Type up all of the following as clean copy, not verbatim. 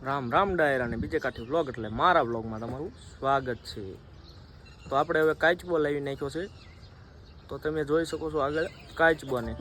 રામ રામ ડાયરા અને બીજે કાઠી વ્લોગ એટલે મારા વ્લોગમાં તમારું સ્વાગત છે। તો આપણે હવે કાચબો લાવી નાખ્યો છે, તો તમે જોઈ શકો છો આગળ કાચબોને।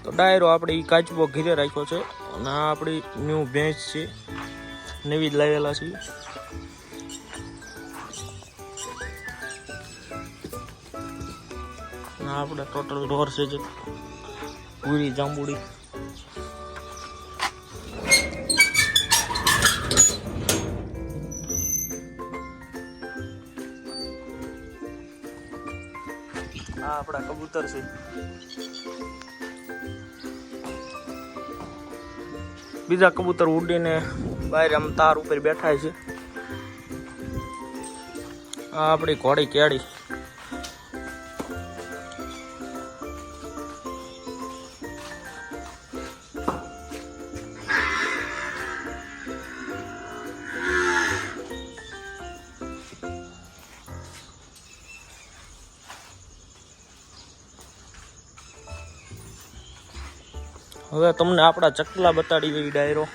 તો ડાયરો આપણે ઈ કાચબો ઘીરે રાખ્યો છે અને આ આપણી ન્યૂ ભેંસ છે, નવી જ લાવેલા છે। આ આપણે ટોટલ ઢોર છે જે પૂરી જાંબુડી। આ આપણા કબૂતર છે, બીજા કબૂતર ઉડીને બહાર આમ તાર ઉપર બેઠા છે। આ આપણી ઘોડી કેળી। હવે તમને આપણા ચકલા બતાડી દઈ ડાયરો।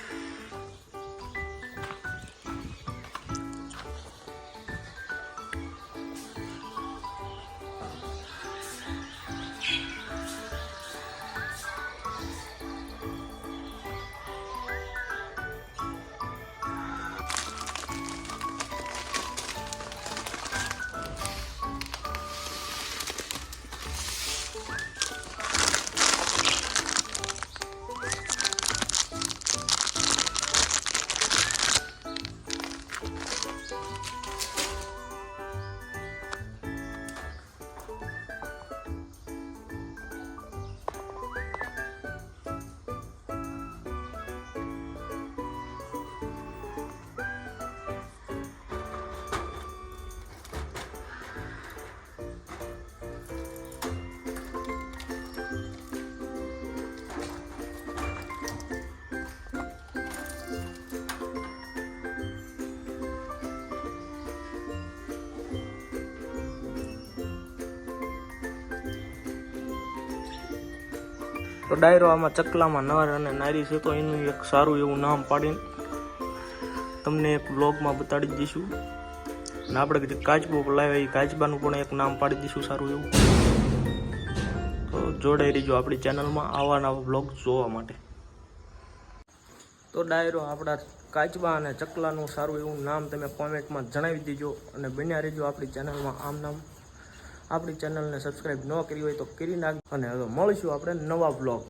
તો ડાયરો આમાં ચકલામાં નર અને નારી છે, તો એનું એક સારું એવું નામ પાડીને તમને એક બ્લોગમાં બતાડી દઈશું। અને આપણે જે કાચબો લાવ્યા એ કાચબાનું પણ એક નામ પાડી દઈશું સારું એવું। તો જોડાઈ રહીજો આપણી ચેનલમાં આવા નવા બ્લોગ જોવા માટે। તો ડાયરો આપણા કાચબા અને ચકલાનું સારું એવું નામ તમે કોમેન્ટમાં જણાવી દેજો અને બન્યા રહેજો આપણી ચેનલમાં। આમ નામ આપણી ચેનલને સબસ્ક્રાઈબ ન કરી હોય તો કરી નાખજો। અને હવે મળીશું આપણે નવા બ્લોગ।